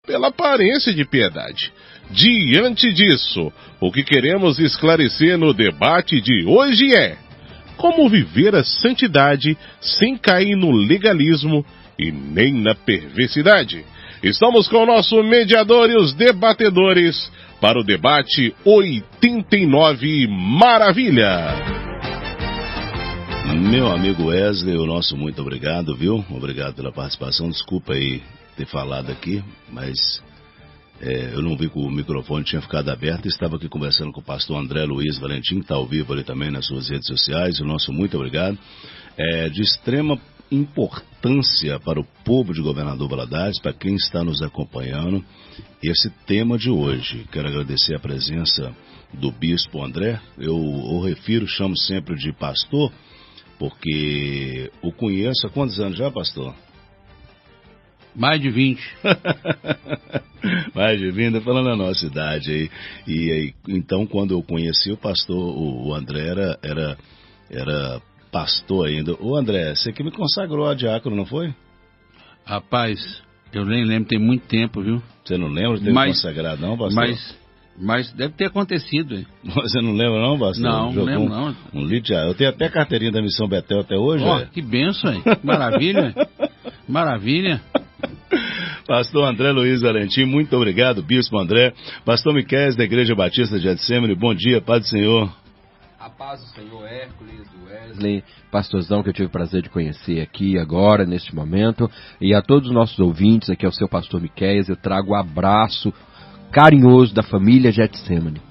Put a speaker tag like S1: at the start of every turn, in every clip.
S1: pela aparência de piedade. Diante disso, o que queremos esclarecer no debate de hoje é como viver a santidade sem cair no legalismo e nem na perversidade. Estamos com o nosso mediador e os debatedores para o debate 89 Maravilha.
S2: Meu amigo Wesley, o nosso muito obrigado, viu? Obrigado pela participação. Desculpa aí ter falado aqui, mas eu não vi que o microfone tinha ficado aberto. Estava aqui conversando com o pastor André Luiz Valentim, que está ao vivo ali também nas suas redes sociais. O nosso muito obrigado. De extrema importância para o povo de Governador Valadares, para quem está nos acompanhando, esse tema de hoje. Quero agradecer a presença do Bispo André. Eu chamo sempre de pastor, porque o conheço há quantos anos já, pastor?
S3: Mais de 20.
S2: Mais de 20, falando a nossa idade aí. E aí, então, quando eu conheci o pastor, o André era pastor ainda. Ô André, você que me consagrou a diácono, não foi?
S3: Rapaz, eu nem lembro, tem muito tempo, viu?
S2: Você não lembra de ter me consagrado, não, pastor?
S3: Mas deve ter acontecido, hein?
S2: Você não lembra, não, pastor?
S3: Não, não lembro, não.
S2: Eu tenho até carteirinha da Missão Betel até hoje.
S3: Que bênção, hein? Maravilha. Maravilha.
S2: Pastor André Luiz Valentim, muito obrigado, Bispo André. Pastor Miquéias, da Igreja Batista de Getsemane, bom dia, paz do Senhor.
S4: A paz do Senhor, Hércules, Wesley, pastorzão que eu tive o prazer de conhecer aqui agora, neste momento, e a todos os nossos ouvintes, aqui é o seu pastor Miquéias, eu trago o abraço carinhoso da família Getsemane.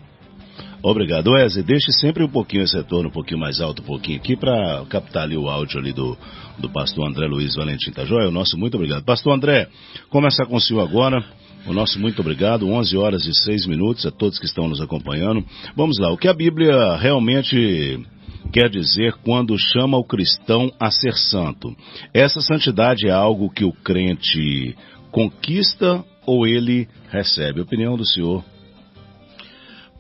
S2: Obrigado, Wesley. Deixe sempre um pouquinho esse retorno, um pouquinho mais alto, um pouquinho aqui, para captar ali o áudio ali do pastor André Luiz Valentim, tá joia? O nosso muito obrigado. Pastor André, começar com o senhor agora. O nosso muito obrigado, 11 horas e 6 minutos a todos que estão nos acompanhando. Vamos lá, o que a Bíblia realmente quer dizer quando chama o cristão a ser santo? Essa santidade é algo que o crente conquista ou ele recebe? Opinião do senhor.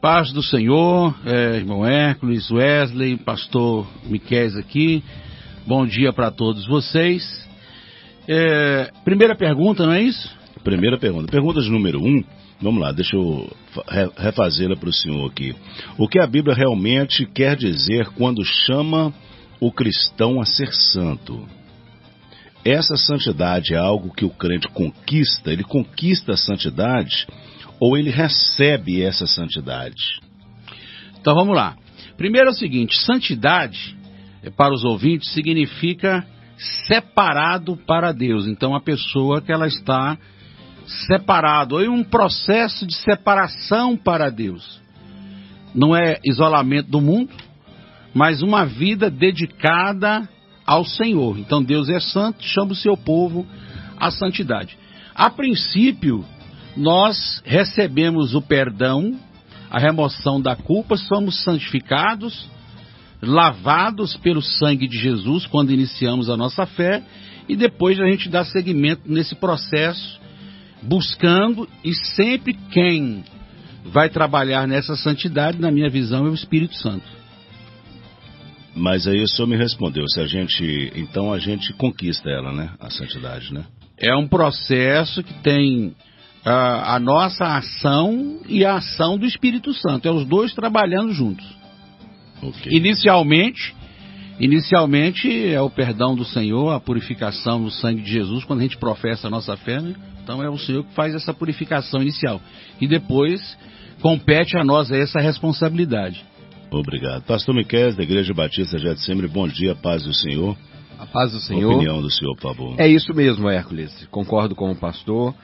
S3: Paz do Senhor, irmão Hércules, Wesley, pastor Miquéias aqui. Bom dia para todos vocês. Primeira pergunta, não é isso?
S2: Primeira pergunta. Pergunta de número 1. Vamos lá, deixa eu refazê-la para o senhor aqui. O que a Bíblia realmente quer dizer quando chama o cristão a ser santo? Essa santidade é algo que o crente conquista? Ele conquista a santidade ou ele recebe essa santidade?
S3: Então vamos lá. Primeiro é o seguinte, santidade, para os ouvintes, significa separado para Deus. Então a pessoa que ela está separado, ou em um processo de separação para Deus. Não é isolamento do mundo, mas uma vida dedicada ao Senhor. Então Deus é santo, chama o seu povo à santidade. A princípio, nós recebemos o perdão, a remoção da culpa, somos santificados, lavados pelo sangue de Jesus quando iniciamos a nossa fé, e depois a gente dá seguimento nesse processo, buscando, e sempre quem vai trabalhar nessa santidade, na minha visão, é o Espírito Santo.
S2: Mas aí o senhor me respondeu, então a gente conquista ela, né? A santidade, né?
S3: É um processo que tem a nossa ação e a ação do Espírito Santo, é os dois trabalhando juntos.
S2: Okay.
S3: Inicialmente é o perdão do Senhor, a purificação no sangue de Jesus, quando a gente professa a nossa fé, né? Então é o Senhor que faz essa purificação inicial. E depois compete a nós essa responsabilidade.
S2: Obrigado. Pastor Miquéias, da Igreja Batista de Getsemane, bom dia, paz do Senhor.
S4: A paz do Senhor.
S2: Opinião do senhor, por favor.
S4: É isso mesmo, Hércules. Concordo com o pastor.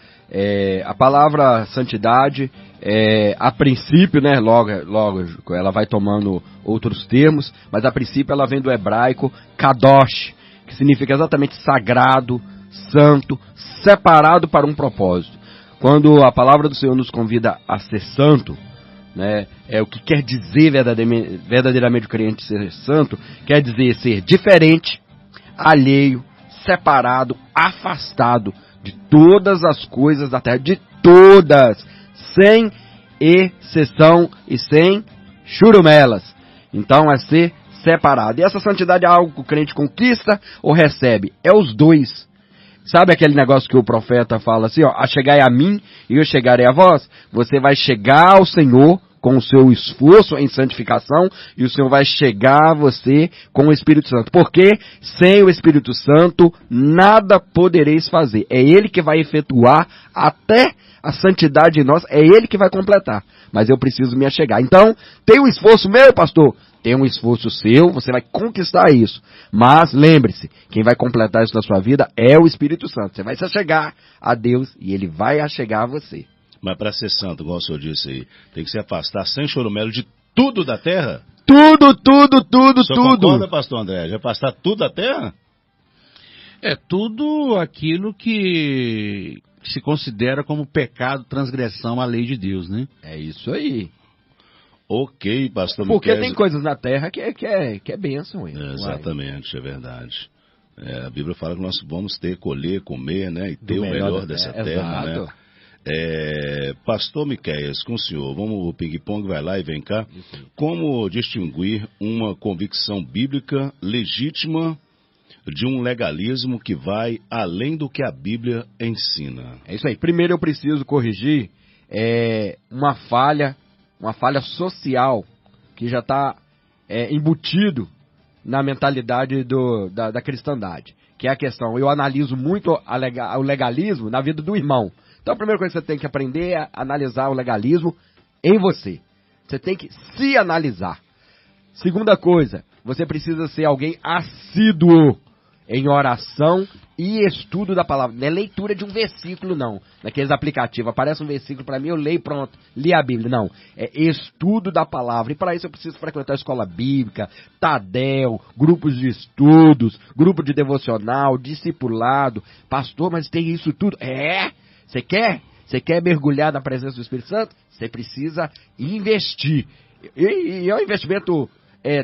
S4: A palavra santidade, a princípio, né, logo ela vai tomando outros termos, mas a princípio ela vem do hebraico kadosh, que significa exatamente sagrado, santo, separado para um propósito. Quando a palavra do Senhor nos convida a ser santo, né, o que quer dizer verdadeiramente o crente ser santo, quer dizer ser diferente, alheio, separado, afastado de todas as coisas da terra, de todas, sem exceção e sem churumelas. Então é ser separado. E essa santidade é algo que o crente conquista ou recebe? É os dois. Sabe aquele negócio que o profeta fala assim, ó, chegai a mim e eu chegarei a vós? Você vai chegar ao Senhor com o seu esforço em santificação e o Senhor vai chegar a você com o Espírito Santo. Porque sem o Espírito Santo nada podereis fazer. É Ele que vai efetuar até a santidade em nós, é Ele que vai completar. Mas eu preciso me achegar. Então, tem um esforço meu, pastor? Tem um esforço seu, você vai conquistar isso. Mas lembre-se, quem vai completar isso na sua vida é o Espírito Santo. Você vai se achegar a Deus e Ele vai achegar a você.
S2: Mas para ser santo, igual o senhor disse aí, tem que se afastar sem choromelo de tudo da terra?
S4: Tudo.
S2: O senhor concorda, pastor André? De afastar tudo da terra?
S3: É tudo aquilo que se considera como pecado, transgressão à lei de Deus, né?
S4: É isso aí.
S2: Ok, pastor
S4: Porque
S2: Miquel.
S4: tem coisas na terra que é bênção. Hein?
S2: Exatamente, é verdade. A Bíblia fala que nós vamos ter, colher, comer, né? E ter o melhor dessa terra,
S4: exato.
S2: né? Pastor Miqueias, com o senhor, o ping-pong vai lá e vem cá. Como distinguir uma convicção bíblica legítima de um legalismo que vai além do que a Bíblia ensina?
S4: É isso aí. Primeiro eu preciso corrigir uma falha social que já está embutido na mentalidade da cristandade, que é a questão, eu analiso muito o legalismo na vida do irmão. Então a primeira coisa que você tem que aprender é analisar o legalismo em você. Você tem que se analisar. Segunda coisa, você precisa ser alguém assíduo em oração e estudo da palavra. Não é leitura de um versículo, não. Naqueles aplicativos, aparece um versículo para mim, eu leio, pronto, li a Bíblia. Não, é estudo da palavra. E para isso eu preciso frequentar a escola bíblica, Tadel, grupos de estudos, grupo de devocional, discipulado. Pastor, mas tem isso tudo? Você quer? Você quer mergulhar na presença do Espírito Santo? Você precisa investir. E é um investimento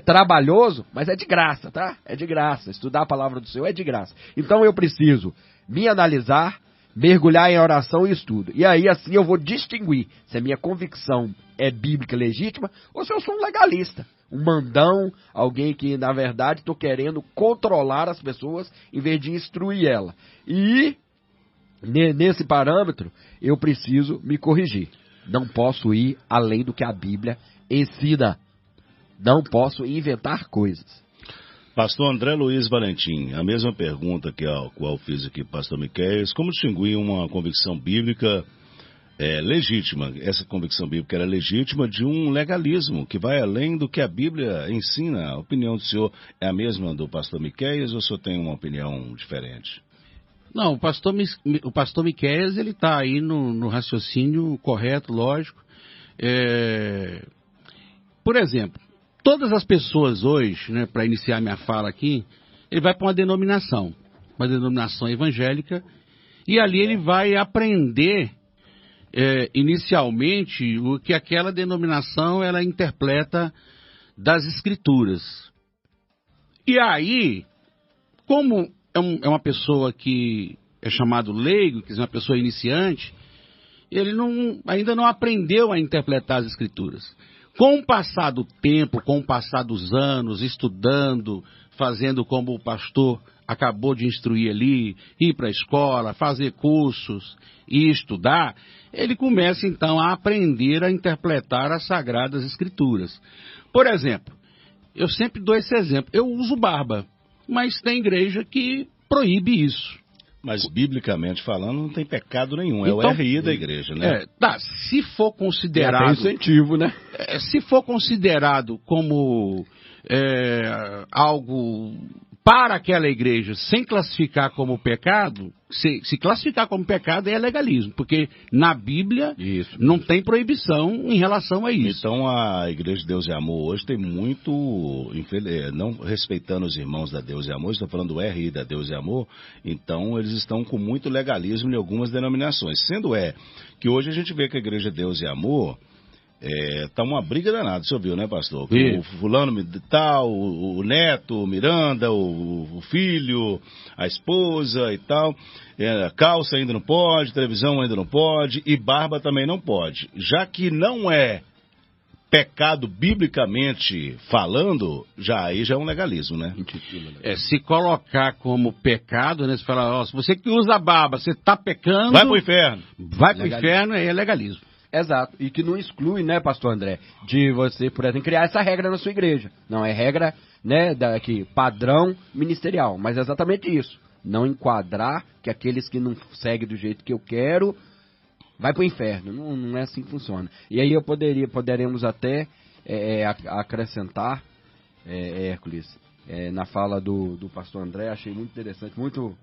S4: trabalhoso, mas é de graça, tá? É de graça. Estudar a palavra do Senhor é de graça. Então eu preciso me analisar, mergulhar em oração e estudo. E aí assim eu vou distinguir se a minha convicção é bíblica legítima ou se eu sou um legalista. Um mandão, alguém que na verdade estou querendo controlar as pessoas em vez de instruir ela. E nesse parâmetro, eu preciso me corrigir. Não posso ir além do que a Bíblia ensina. Não posso inventar coisas.
S2: Pastor André Luiz Valentim, a mesma pergunta que a qual fiz aqui para o pastor Miqueias, como distinguir uma convicção bíblica legítima, essa convicção bíblica era legítima, de um legalismo que vai além do que a Bíblia ensina? A opinião do senhor é a mesma do pastor Miqueias ou o senhor tem uma opinião diferente?
S3: Não, o pastor Miqueias, ele está aí no raciocínio correto, lógico. Por exemplo, todas as pessoas hoje, né, para iniciar minha fala aqui, ele vai para uma denominação evangélica, e ali ele vai aprender inicialmente o que aquela denominação ela interpreta das Escrituras. E aí, como é uma pessoa que é chamado leigo, que é uma pessoa iniciante, ele ainda não aprendeu a interpretar as Escrituras. Com o passar do tempo, com o passar dos anos, estudando, fazendo como o pastor acabou de instruir ali, ir para a escola, fazer cursos e estudar, ele começa então a aprender a interpretar as Sagradas Escrituras. Por exemplo, eu sempre dou esse exemplo, eu uso barba. Mas tem igreja que proíbe isso.
S2: Mas, biblicamente falando, não tem pecado nenhum.
S3: Então,
S2: é o RI da igreja, né?
S3: Se for considerado...
S4: É incentivo, né?
S3: Se for considerado como algo para aquela igreja, sem classificar como pecado, se classificar como pecado é legalismo, porque na Bíblia não tem proibição em relação a isso.
S2: Então a Igreja de Deus e Amor hoje tem muito, não respeitando os irmãos da Deus e Amor, estou falando do RI da Deus e Amor, então eles estão com muito legalismo em algumas denominações. Sendo que hoje a gente vê que a Igreja de Deus e Amor tá uma briga danada, o senhor viu, né, pastor? O fulano tal, o neto, o Miranda, o filho, a esposa e tal. Calça ainda não pode, televisão ainda não pode e barba também não pode. Já que não é pecado biblicamente falando, aí já é um legalismo, né?
S3: Se colocar como pecado, né? Você fala, ó, se você que usa barba, você tá pecando...
S2: Vai pro inferno.
S3: Vai pro inferno, aí é legalismo.
S4: Exato, e que não exclui, né, pastor André, de você, por exemplo, criar essa regra na sua igreja. Não, é regra, né, padrão ministerial, mas é exatamente isso. Não enquadrar que aqueles que não seguem do jeito que eu quero, vai pro inferno. Não é assim que funciona. E aí poderemos até acrescentar, Hércules, na fala do pastor André, achei muito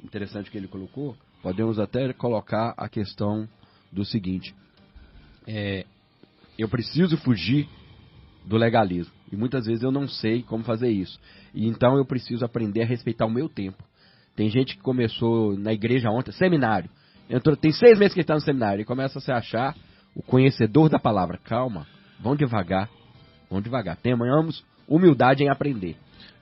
S4: interessante o que ele colocou, podemos até colocar a questão do seguinte, eu preciso fugir do legalismo, e muitas vezes eu não sei como fazer isso, e então eu preciso aprender a respeitar o meu tempo. Tem gente que começou na igreja ontem, seminário, tem 6 meses que está no seminário, e começa a se achar o conhecedor da palavra. Calma, vão devagar, tenhamos humildade em aprender.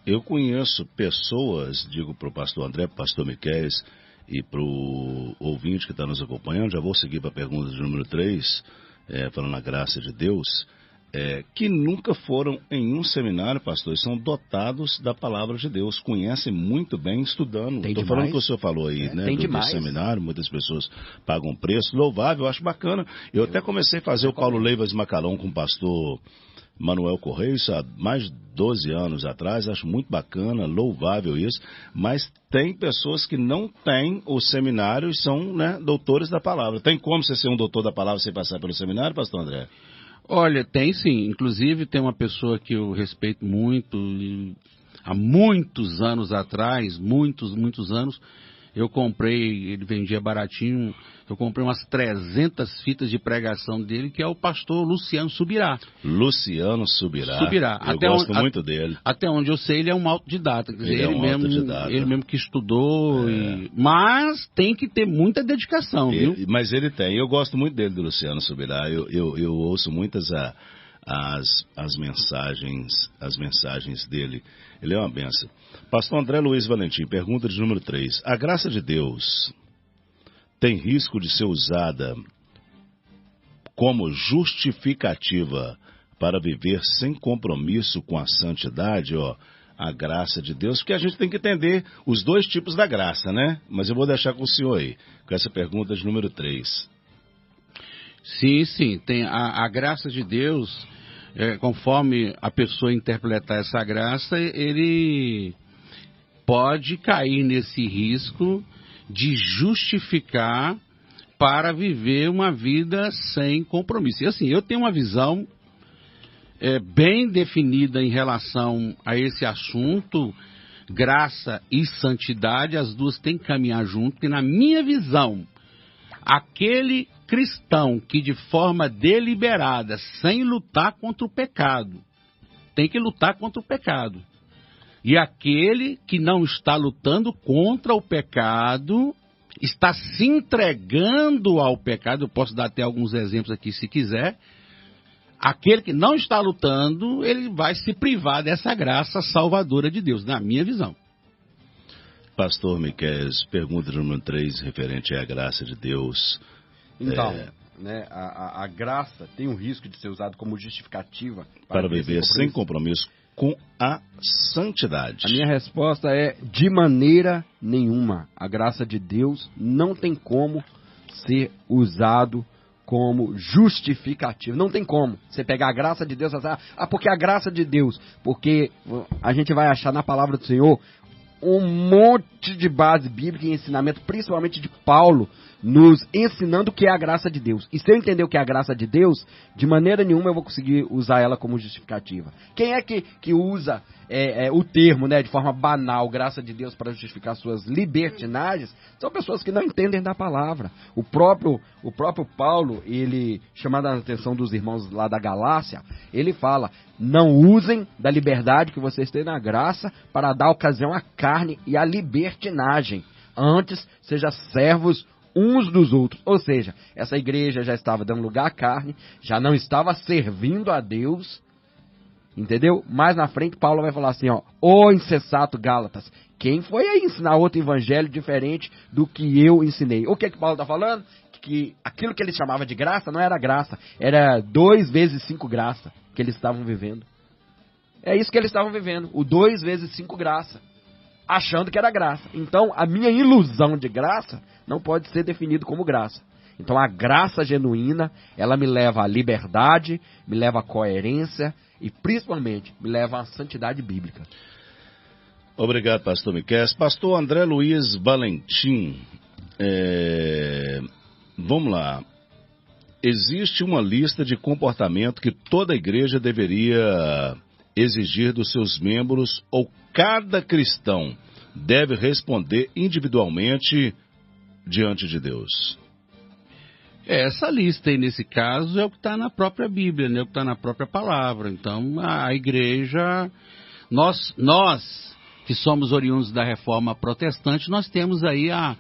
S2: Eu conheço pessoas, digo para o pastor André, para o pastor Miquéis, e para o ouvinte que está nos acompanhando, já vou seguir para a pergunta de número 3, falando a graça de Deus, que nunca foram em um seminário, pastor, e são dotados da palavra de Deus, conhecem muito bem estudando. Estou falando o que o senhor falou aí, né, do seminário, muitas pessoas pagam preço, louvável, eu acho bacana. Eu até comecei a fazer o Paulo Leivas Macalão com o pastor Manuel Correia, isso há mais de 12 anos atrás, acho muito bacana, louvável isso, mas tem pessoas que não têm o seminário e são, né, doutores da palavra. Tem como você ser um doutor da palavra sem passar pelo seminário, pastor André?
S3: Olha, tem sim. Inclusive tem uma pessoa que eu respeito muito, e há muitos anos atrás, muitos anos, eu comprei, ele vendia baratinho, eu comprei umas 300 fitas de pregação dele, que é o pastor Luciano Subirá.
S2: Luciano Subirá. Eu gosto muito dele.
S3: Até onde eu sei, ele é um autodidata. Quer dizer,
S2: ele
S3: mesmo que estudou. Mas tem que ter muita dedicação, viu?
S2: Mas ele tem. Eu gosto muito dele, do Luciano Subirá. Eu ouço muitas as mensagens dele. Ele é uma benção. Pastor André Luiz Valentim, pergunta de número 3. A graça de Deus tem risco de ser usada como justificativa para viver sem compromisso com a santidade? A graça de Deus, porque a gente tem que entender os 2 tipos da graça, né? Mas eu vou deixar com o senhor aí, com essa pergunta de número 3.
S3: Sim, tem a graça de Deus, conforme a pessoa interpretar essa graça, ele pode cair nesse risco de justificar para viver uma vida sem compromisso. E assim, eu tenho uma visão bem definida em relação a esse assunto, graça e santidade, as duas têm que caminhar junto, e na minha visão, aquele cristão que de forma deliberada, sem lutar contra o pecado, tem que lutar contra o pecado. E aquele que não está lutando contra o pecado, está se entregando ao pecado, eu posso dar até alguns exemplos aqui se quiser. Aquele que não está lutando, ele vai se privar dessa graça salvadora de Deus, na minha visão.
S2: Pastor Miquéis, pergunta número 3, referente à graça de Deus.
S4: Então, a graça tem um risco de ser usada como justificativa
S2: para viver sem compromisso com a santidade.
S4: A minha resposta é: de maneira nenhuma. A graça de Deus não tem como ser usado como justificativo. Não tem como você pegar a graça de Deus e falar, porque a graça de Deus, porque a gente vai achar na palavra do Senhor um monte de base bíblica e ensinamento, principalmente de Paulo, nos ensinando o que é a graça de Deus. E se eu entender o que é a graça de Deus, de maneira nenhuma eu vou conseguir usar ela como justificativa. Quem é que usa o termo, né, de forma banal, graça de Deus, para justificar suas libertinagens? São pessoas que não entendem da palavra. O próprio Paulo, ele, chamando a atenção dos irmãos lá da Galácia, ele fala: não usem da liberdade que vocês têm na graça para dar ocasião à carne e à libertinagem. Antes, sejam servos uns dos outros. Ou seja, essa igreja já estava dando lugar à carne, já não estava servindo a Deus, Entendeu? Mais na frente, Paulo vai falar assim, ó, ô insensato Gálatas, quem foi aí ensinar outro evangelho diferente do que eu ensinei? O que Paulo está falando? Que aquilo que ele chamava de graça não era graça, era 2 vezes 5 graça que eles estavam vivendo. É isso que eles estavam vivendo, o 2 vezes 5 graça, achando que era graça. Então, a minha ilusão de graça não pode ser definido como graça. Então, a graça genuína, ela me leva à liberdade, me leva à coerência e, principalmente, me leva à santidade bíblica.
S2: Obrigado, pastor Miquel. Pastor André Luiz Valentim, vamos lá. Existe uma lista de comportamento que toda igreja deveria exigir dos seus membros, ou cada cristão deve responder individualmente diante de Deus?
S3: Essa lista aí, nesse caso, é o que está na própria Bíblia, né? É o que está na própria palavra. Então, a igreja, nós que somos oriundos da Reforma Protestante, nós temos aí a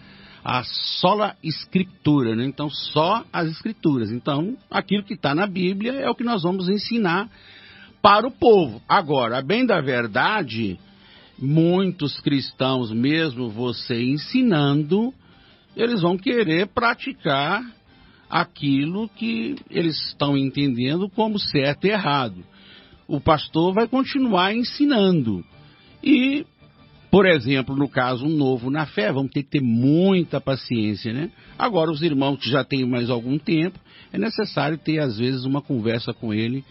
S3: sola escritura, né? Então, só as escrituras. Então, aquilo que está na Bíblia é o que nós vamos ensinar para o povo. Agora, a bem da verdade, muitos cristãos, mesmo você ensinando, eles vão querer praticar aquilo que eles estão entendendo como certo e errado. O pastor vai continuar ensinando. E, por exemplo, no caso, um novo na fé, vamos ter que ter muita paciência, né? Agora, os irmãos que já têm mais algum tempo, é necessário ter, às vezes, uma conversa com ele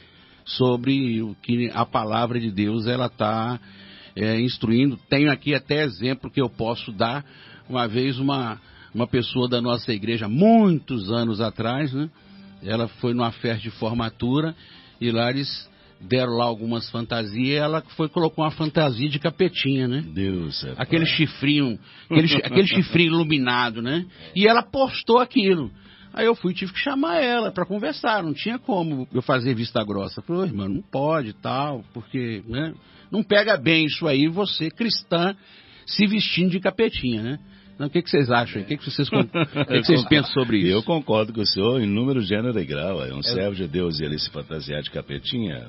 S3: sobre o que a palavra de Deus ela está instruindo. Tenho aqui até exemplo que eu posso dar. Uma vez, uma pessoa da nossa igreja, muitos anos atrás, né? Ela foi numa festa de formatura e lá eles deram lá algumas fantasias e ela colocou uma fantasia de capetinha, né?
S2: Deus é
S3: aquele chifrinho, aquele chifrinho iluminado, né? E ela postou aquilo. Aí eu tive que chamar ela para conversar, não tinha como eu fazer vista grossa. Eu falei, irmão, não pode tal, porque, né? Não pega bem isso aí, você cristã se vestindo de capetinha, né? Não, o que vocês acham? O que vocês pensam sobre isso?
S2: Eu concordo com o senhor em número, gênero e grau. É um servo de Deus e ele se fantasiar de capetinha.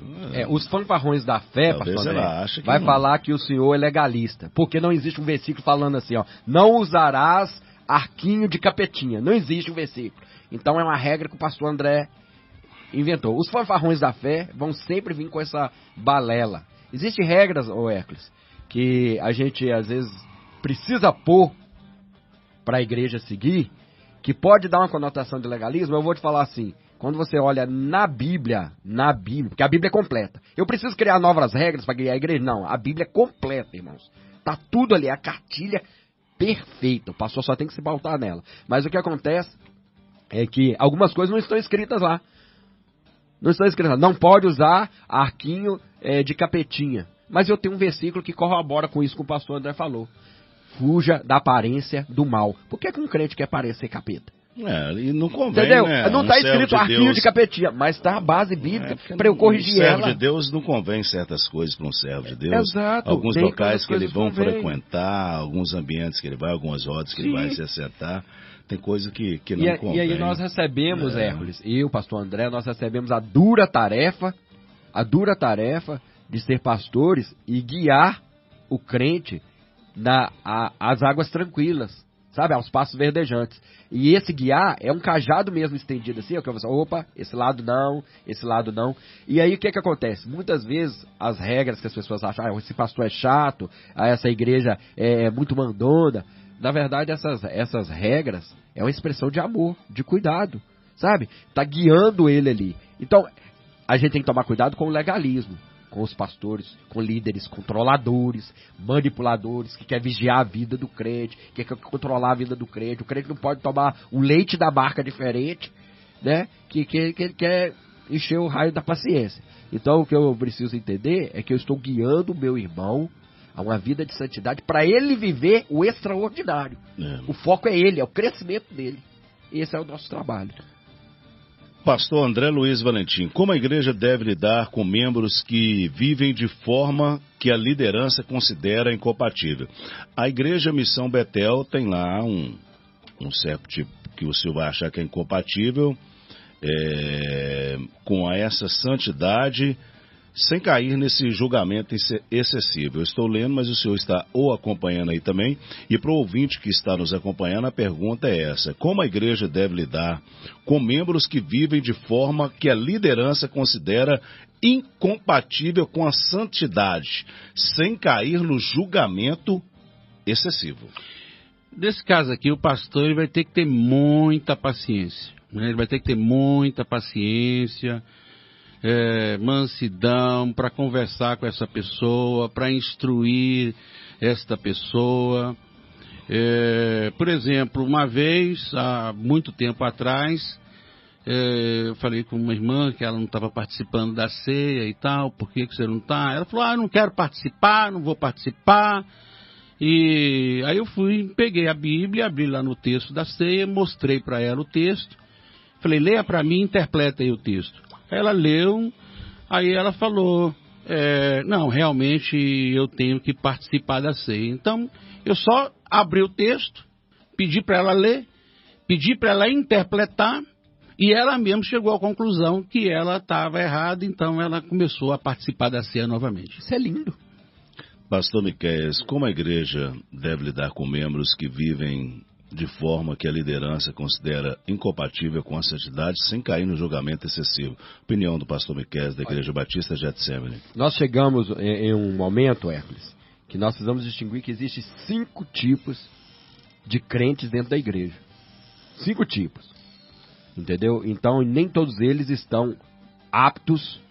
S4: Os fanfarrões da fé, pastor André, vai falar que o senhor é legalista. Porque não existe um versículo falando assim, ó, não usarás arquinho de capetinha. Não existe um versículo. Então é uma regra que o pastor André inventou. Os fanfarrões da fé vão sempre vir com essa balela. Existem regras, Hércules, que a gente às vezes precisa pôr para a igreja seguir, que pode dar uma conotação de legalismo. Eu vou te falar assim, quando você olha na Bíblia, porque a Bíblia é completa. Eu preciso criar novas regras para guiar a igreja? Não, a Bíblia é completa, irmãos. Tá tudo ali, a cartilha perfeita. O pastor só tem que se pautar nela. Mas o que acontece é que algumas coisas não estão escritas lá. Não estão escritas lá. Não pode usar arquinho de capetinha. Mas eu tenho um versículo que corrobora com isso que o pastor André falou. Fuja da aparência do mal. Por que um crente quer parecer capeta?
S2: E não convém,
S4: entendeu?
S2: Né?
S4: Não está escrito arquinho de capetinha, mas está a base bíblica para eu corrigir ela.
S2: Um servo de Deus não convém certas coisas para um servo de Deus.
S4: Exato.
S2: Alguns locais que ele vai frequentar, alguns ambientes que ele vai, algumas rodas que ele vai se assentar. Tem coisa que não convém.
S4: E aí nós recebemos, Hércules, e o pastor André, nós recebemos a dura tarefa de ser pastores e guiar o crente às águas tranquilas, sabe, aos passos verdejantes. E esse guiar é um cajado mesmo estendido assim, que eu falo, opa, esse lado não. E aí o que acontece? Muitas vezes as regras que as pessoas acham, esse pastor é chato, essa igreja é muito mandona. Na verdade, essas regras é uma expressão de amor, de cuidado, sabe? Tá guiando ele ali. Então, a gente tem que tomar cuidado com o legalismo, com os pastores, com líderes controladores, manipuladores, que quer vigiar a vida do crente, que quer controlar a vida do crente. O crente não pode tomar o leite da barca diferente, né? Que quer encher o raio da paciência. Então, o que eu preciso entender é que eu estou guiando o meu irmão a uma vida de santidade para ele viver o extraordinário. O foco é ele, é o crescimento dele. Esse é o nosso trabalho.
S2: Pastor André Luiz Valentim, como a igreja deve lidar com membros que vivem de forma que a liderança considera incompatível? A igreja Missão Betel tem lá um certo tipo que o senhor vai achar que é incompatível com essa santidade sem cair nesse julgamento excessivo. Eu estou lendo, mas o senhor está ou acompanhando aí também. E para o ouvinte que está nos acompanhando, a pergunta é essa: como a igreja deve lidar com membros que vivem de forma que a liderança considera incompatível com a santidade, sem cair no julgamento excessivo?
S3: Nesse caso aqui, o pastor ele vai ter que ter muita paciência, né? Ele vai ter que ter muita paciência, mansidão para conversar com essa pessoa, para instruir esta pessoa. Por exemplo, uma vez, há muito tempo atrás, eu falei com uma irmã que ela não estava participando da ceia e tal. Por que você não está? Ela falou: eu não quero participar, não vou participar. E aí eu peguei a Bíblia, abri lá no texto da ceia, mostrei para ela o texto. Falei: leia para mim, interpreta aí o texto. Ela leu, aí ela falou: não, realmente eu tenho que participar da ceia. Então, eu só abri o texto, pedi para ela ler, pedi para ela interpretar, e ela mesma chegou à conclusão que ela estava errada, então ela começou a participar da ceia novamente.
S4: Isso é lindo.
S2: Pastor Miqueias, como a igreja deve lidar com membros que vivem de forma que a liderança considera incompatível com a santidade, sem cair no julgamento excessivo? Opinião do pastor Miqueias, da Igreja Batista Getsemane.
S4: Nós chegamos em um momento, Hércules, que nós precisamos distinguir que existem 5 tipos de crentes dentro da igreja. 5 tipos. Entendeu? Então, nem todos eles estão aptos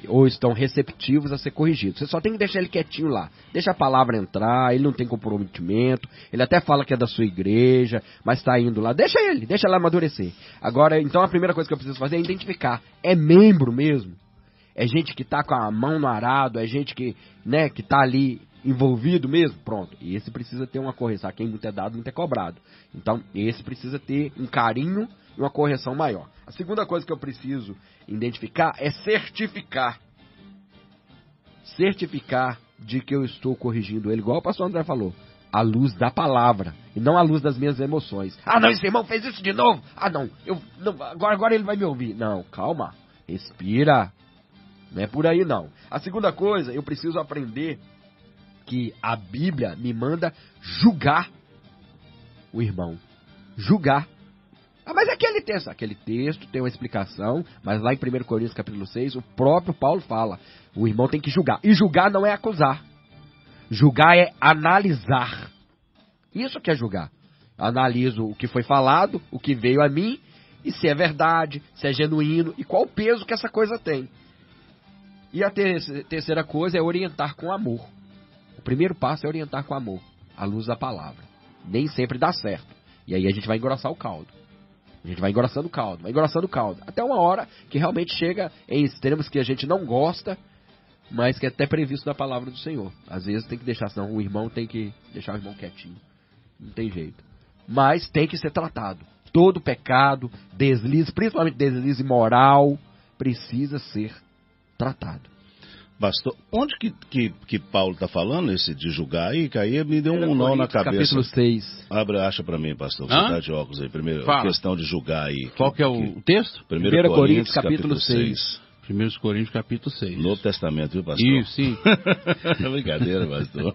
S4: ou estão receptivos a ser corrigidos. Você só tem que deixar ele quietinho lá. Deixa a palavra entrar, ele não tem comprometimento, ele até fala que é da sua igreja, mas está indo lá. Deixa ele amadurecer. Agora, então a primeira coisa que eu preciso fazer é identificar. É membro mesmo? É gente que está com a mão no arado, é gente que está ali envolvido mesmo? Pronto. E esse precisa ter uma correção. Quem muito é dado, muito é cobrado. Então, esse precisa ter um carinho e uma correção maior. A segunda coisa que eu preciso identificar é certificar. Certificar de que eu estou corrigindo ele, igual o pastor André falou, à luz da palavra, e não à luz das minhas emoções. Ah, não, esse irmão fez isso de novo. Ah, não, agora ele vai me ouvir. Não, calma, respira. Não é por aí, não. A segunda coisa, eu preciso aprender que a Bíblia me manda julgar o irmão. Julgar. Ah, mas aquele texto tem uma explicação, mas lá em 1 Coríntios capítulo 6, o próprio Paulo fala, o irmão tem que julgar. E julgar não é acusar. Julgar é analisar. Isso que é julgar. Analiso o que foi falado, o que veio a mim, e se é verdade, se é genuíno, e qual o peso que essa coisa tem. E a terceira coisa é orientar com amor. O primeiro passo é orientar com amor, à luz da palavra. Nem sempre dá certo. E aí a gente vai engrossar o caldo. A gente vai engrossando o caldo. Até uma hora que realmente chega em extremos que a gente não gosta, mas que é até previsto na palavra do Senhor. Às vezes tem que deixar, senão o irmão tem que deixar o irmão quietinho. Não tem jeito. Mas tem que ser tratado. Todo pecado, deslize, principalmente deslize moral, precisa ser tratado.
S2: Pastor, onde que Paulo está falando esse de julgar aí? Que aí me deu um nó na cabeça.
S4: Capítulo 6.
S2: Acha para mim, pastor. Você tá de óculos aí. Primeiro, a questão de julgar aí.
S3: Qual que é o texto?
S2: 1 Coríntios, capítulo 6.
S3: 1 Coríntios, capítulo 6.
S2: Novo Testamento, viu, pastor?
S3: Isso, sim.
S2: Brincadeira, pastor.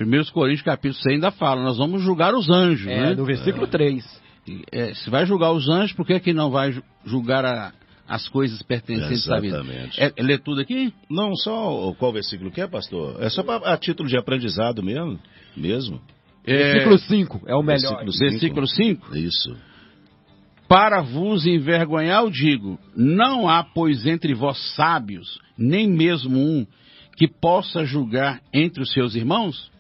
S3: 1 Coríntios, capítulo 6 ainda fala, nós vamos julgar os anjos, né?
S4: No versículo 3.
S3: Se vai julgar os anjos, por que não vai julgar as coisas pertencentes à vida?
S2: Exatamente.
S3: Lê tudo aqui?
S2: Não, só qual versículo que é, pastor? É só a título de aprendizado mesmo.
S4: Versículo 5 é o melhor.
S3: Versículo 5?
S2: Isso.
S3: Para vos envergonhar, eu digo, não há, pois, entre vós sábios, nem mesmo um que possa julgar entre os seus irmãos?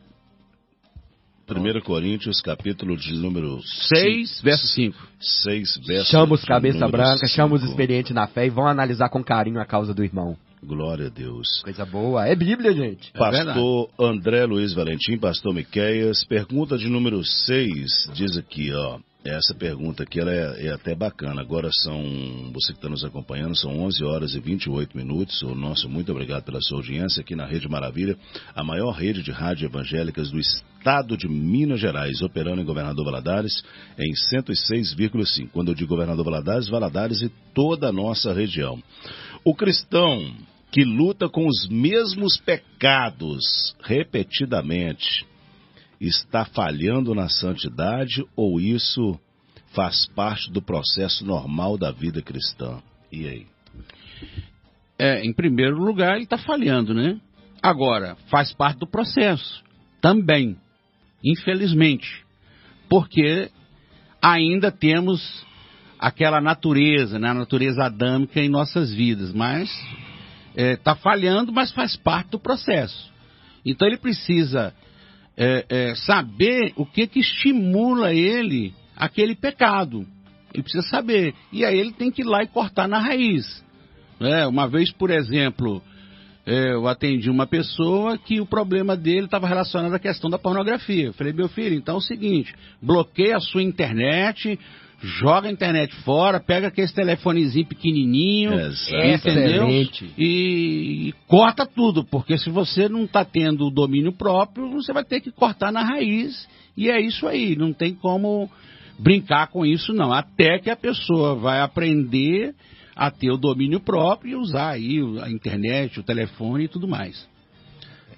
S2: 1 Coríntios, capítulo de número
S3: 6, verso 5.
S2: 6, verso
S4: Chama os cabeça branca,
S2: 5.
S4: chama os experientes na fé e vão analisar com carinho a causa do irmão.
S2: Glória a Deus.
S4: Coisa boa. É Bíblia, gente.
S2: Pastor André Luiz Valentim, pastor Miqueias, pergunta de número 6, diz aqui, ó. Essa pergunta aqui ela é até bacana. Agora você que está nos acompanhando, são 11 horas e 28 minutos. O nosso muito obrigado pela sua audiência aqui na Rede Maravilha, a maior rede de rádio evangélicas do estado de Minas Gerais, operando em Governador Valadares em 106,5. Quando eu digo Governador Valadares, Valadares e toda a nossa região. O cristão que luta com os mesmos pecados repetidamente está falhando na santidade ou isso faz parte do processo normal da vida cristã? E aí?
S3: Em primeiro lugar, ele está falhando, né? Agora, faz parte do processo também, infelizmente, porque ainda temos aquela natureza, né? A natureza adâmica em nossas vidas, mas está falhando, mas faz parte do processo. Então ele precisa saber o que estimula ele aquele pecado. Ele precisa saber. E aí ele tem que ir lá e cortar na raiz. Uma vez, por exemplo, eu atendi uma pessoa que o problema dele estava relacionado à questão da pornografia. Eu falei, meu filho, então é o seguinte, bloqueia a sua internet, joga a internet fora, pega aquele telefonezinho pequenininho, entendeu? E corta tudo, porque se você não está tendo o domínio próprio, você vai ter que cortar na raiz. E é isso aí, não tem como brincar com isso não, até que a pessoa vai aprender a ter o domínio próprio e usar aí a internet, o telefone e tudo mais.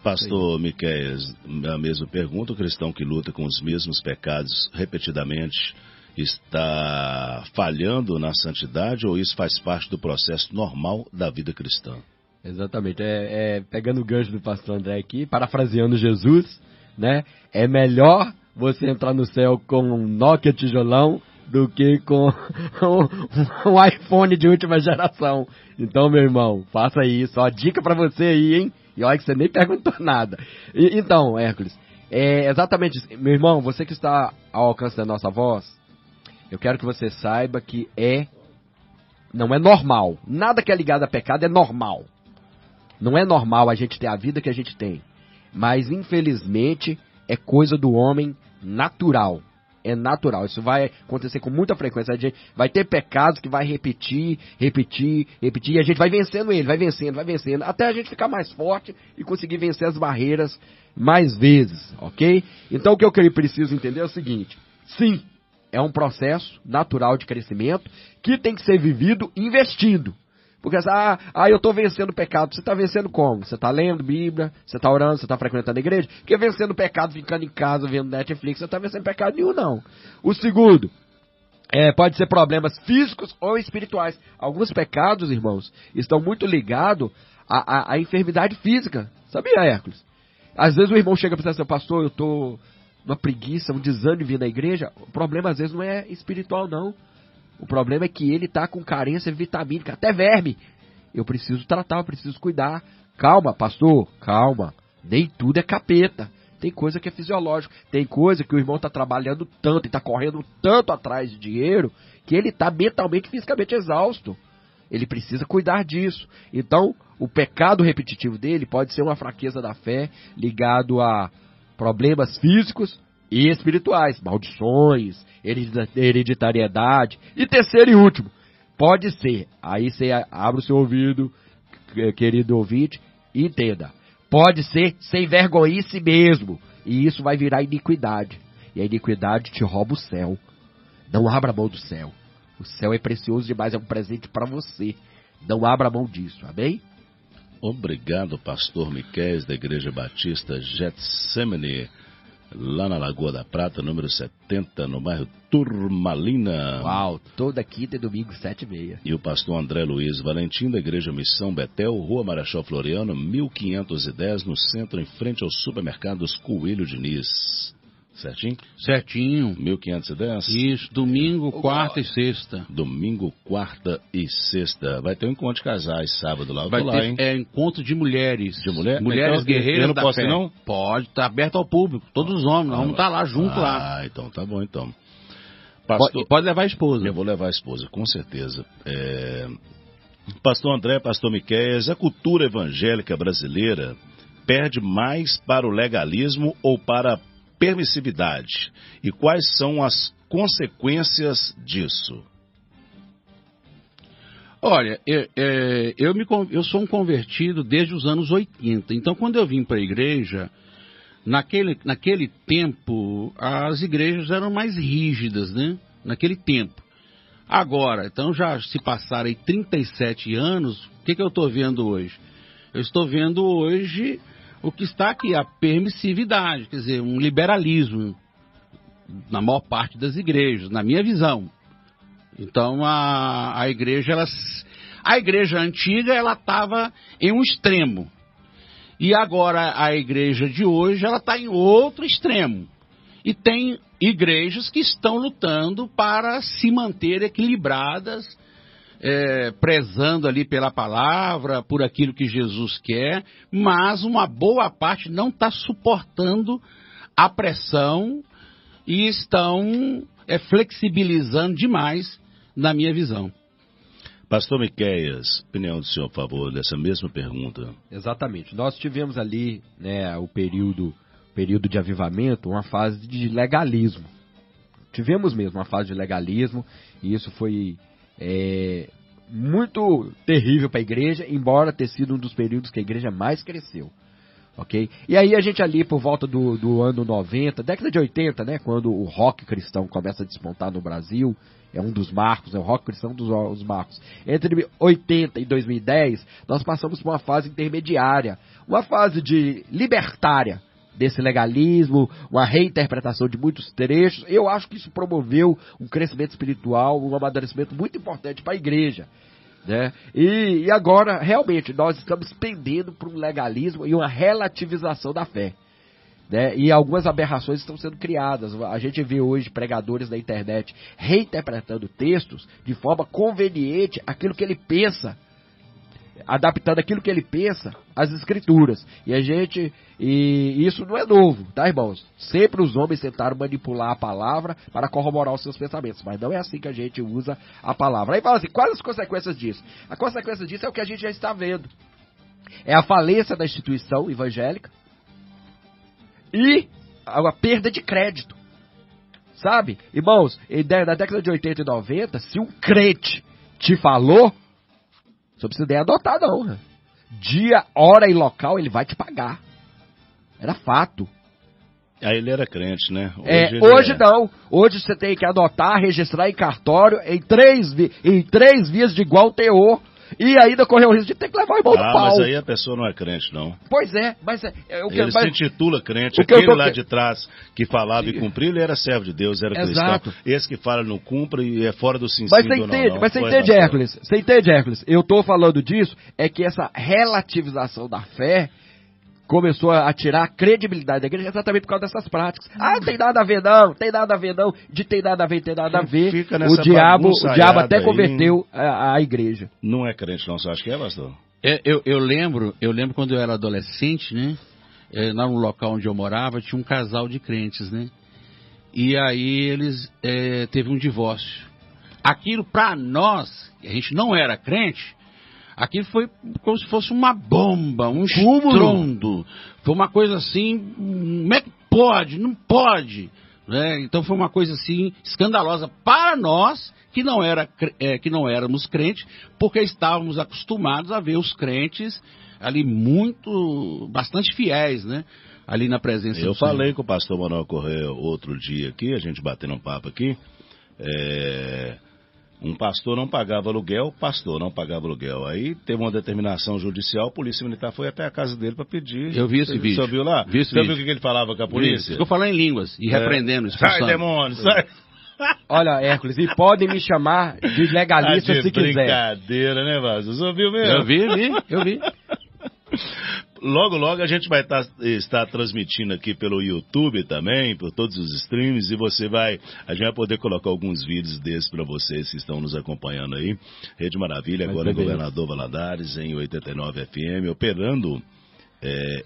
S2: Pastor Miqueias, a mesma pergunta, o cristão que luta com os mesmos pecados repetidamente está falhando na santidade ou isso faz parte do processo normal da vida cristã?
S4: Exatamente, pegando o gancho do pastor André aqui, parafraseando Jesus, né? É melhor você entrar no céu com um Nokia tijolão do que com um iPhone de última geração. Então, meu irmão, faça isso. Ó, dica pra você aí, hein? E olha que você nem perguntou nada. Então, Hércules, exatamente isso. Meu irmão, você que está ao alcance da nossa voz, eu quero que você saiba que não é normal. Nada que é ligado a pecado é normal. Não é normal a gente ter a vida que a gente tem. Mas, infelizmente, é coisa do homem natural. É natural. Isso vai acontecer com muita frequência. A gente vai ter pecados que vai repetir, e a gente vai vencendo ele, vai vencendo, até a gente ficar mais forte e conseguir vencer as barreiras mais vezes, ok? Então, o que eu preciso entender é o seguinte. Sim, é um processo natural de crescimento que tem que ser vivido investindo. Porque, eu estou vencendo o pecado. Você está vencendo como? Você está lendo Bíblia, você está orando, você está frequentando a igreja? Porque vencendo o pecado, ficando em casa, vendo Netflix, você não está vencendo pecado nenhum, não. O segundo, pode ser problemas físicos ou espirituais. Alguns pecados, irmãos, estão muito ligados à enfermidade física. Sabia, Hércules? Às vezes o irmão chega para você assim, pastor, eu estou numa preguiça, um desânimo de vir na igreja. O problema, às vezes, não é espiritual, não. O problema é que ele está com carência vitamínica, até verme. Eu preciso tratar, eu preciso cuidar. Calma, pastor, calma. Nem tudo é capeta. Tem coisa que é fisiológico. Tem coisa que o irmão está trabalhando tanto e está correndo tanto atrás de dinheiro que ele está mentalmente e fisicamente exausto. Ele precisa cuidar disso. Então, o pecado repetitivo dele pode ser uma fraqueza da fé ligado a problemas físicos e espirituais, maldições, hereditariedade. E terceiro e último, pode ser, aí você abre o seu ouvido, querido ouvinte, e entenda, pode ser sem vergonhice mesmo, e isso vai virar iniquidade, e a iniquidade te rouba o céu. Não abra mão do céu, o céu é precioso demais, é um presente para você, não abra mão disso, amém?
S2: Obrigado, pastor Miqueias, da Igreja Batista Getsemane, lá na Lagoa da Prata, número 70, no bairro Turmalina.
S4: Uau, toda quinta e domingo, 7h30.
S2: E o pastor André Luiz Valentim, da Igreja Missão Betel, Rua Marechal Floriano, 1510, no centro, em frente ao supermercados Coelho Diniz. Certinho?
S3: Certinho.
S2: 1510?
S3: Isso, domingo, quarta e sexta.
S2: Domingo, quarta e sexta. Vai ter um encontro de casais sábado lá.
S3: Vai ter, hein? Encontro de mulheres.
S2: De mulher?
S3: Mulheres
S2: então,
S3: guerreiras
S2: eu não
S3: da
S2: posso
S3: fé.
S2: não?
S3: Pode, tá aberto ao público. Todos os homens, nós vamos estar lá junto lá.
S2: Ah, então tá bom, então.
S3: Pastor, pode levar a esposa.
S2: Eu vou levar a esposa, com certeza. Pastor André, pastor Miqueias, a cultura evangélica brasileira perde mais para o legalismo ou para a permissividade? E quais são as consequências disso?
S3: Olha, eu sou um convertido desde os anos 80. Então, quando eu vim para a igreja, naquele tempo, as igrejas eram mais rígidas, né? Naquele tempo. Agora, então já se passaram aí 37 anos, o que eu estou vendo hoje? eu estou vendo hoje o que está aqui, a permissividade, quer dizer, um liberalismo na maior parte das igrejas, na minha visão. Então a igreja, a igreja antiga, ela estava em um extremo. E agora a igreja de hoje, ela está em outro extremo. E tem igrejas que estão lutando para se manter equilibradas, prezando ali pela palavra, por aquilo que Jesus quer, mas uma boa parte não está suportando a pressão e estão flexibilizando demais, na minha visão.
S2: Pastor Miqueias, opinião do senhor, por favor, dessa mesma pergunta.
S4: Exatamente. Nós tivemos ali, né, o período de avivamento, uma fase de legalismo. Tivemos mesmo uma fase de legalismo, e isso foi muito terrível para a igreja, embora tenha sido um dos períodos que a igreja mais cresceu. Ok? E aí a gente ali por volta do ano 90, década de 80, né, quando o rock cristão começa a despontar no Brasil, é um dos marcos, o rock cristão dos marcos. Entre 80 e 2010, nós passamos por uma fase intermediária, uma fase de libertária desse legalismo, uma reinterpretação de muitos trechos. Eu acho que isso promoveu um crescimento espiritual, um amadurecimento muito importante para a igreja. Né? E agora, realmente, nós estamos pendendo para um legalismo e uma relativização da fé. Né? E algumas aberrações estão sendo criadas. A gente vê hoje pregadores na internet reinterpretando textos de forma conveniente aquilo que ele pensa, adaptando aquilo que ele pensa às escrituras. E isso não é novo, tá, irmãos? Sempre os homens tentaram manipular a palavra para corroborar os seus pensamentos, mas não é assim que a gente usa a palavra. Aí fala assim, quais as consequências disso? A consequência disso é o que a gente já está vendo. É a falência da instituição evangélica e a perda de crédito. Sabe? Irmãos, na década de 80 e 90, se um crente te falou, você não precisa nem adotar, não. Né? Dia, hora e local, ele vai te pagar. Era fato.
S2: Aí ele era crente, né?
S4: Hoje não. Hoje você tem que adotar, registrar em cartório em três vias de igual teor. E ainda correu o risco de ter que levar o irmão do pau.
S2: Mas aí a pessoa não é crente, não.
S4: Pois é,
S2: ele se intitula crente. Aquele lá de trás que falava e cumpria, ele era servo de Deus, era cristão. Esse que fala não cumpre e é fora do sim,
S4: mas você entende, Hércules? Você entende, Hércules? Eu estou falando disso, é que essa relativização da fé começou a tirar a credibilidade da igreja exatamente por causa dessas práticas. Ah, não tem nada a ver não, tem nada a ver não, tem nada a ver. O diabo até converteu a igreja.
S2: Não é crente não, você acha que é, pastor?
S3: Eu lembro quando eu era adolescente, né, lá no local onde eu morava, tinha um casal de crentes, né, e aí eles teve um divórcio. Aquilo pra nós, a gente não era crente, aquilo foi como se fosse uma bomba, um estrondo. Foi uma coisa assim, como é que pode? Não pode. Né? Então foi uma coisa assim, escandalosa para nós, que não éramos crentes, porque estávamos acostumados a ver os crentes ali bastante fiéis, né? Ali na presença do Senhor.
S2: Eu falei com o pastor Manuel Correia outro dia aqui, a gente batendo um papo aqui, um pastor não pagava aluguel, Aí teve uma determinação judicial, a polícia militar foi até a casa dele para pedir.
S3: Eu vi esse vídeo.
S2: Você viu lá? Você viu o que ele falava com a polícia?
S3: Ficou falando em línguas e repreendendo.
S2: Sai, demônio, sai!
S4: Olha, Hércules, e podem me chamar de legalista se quiser.
S2: Brincadeira, né, Vaz? Você ouviu mesmo?
S3: Eu vi.
S2: Logo a gente vai estar transmitindo aqui pelo YouTube também, por todos os streams, e a gente vai poder colocar alguns vídeos desses para vocês que estão nos acompanhando aí. Rede Maravilha, agora em Governador Valadares, em 89 FM, operando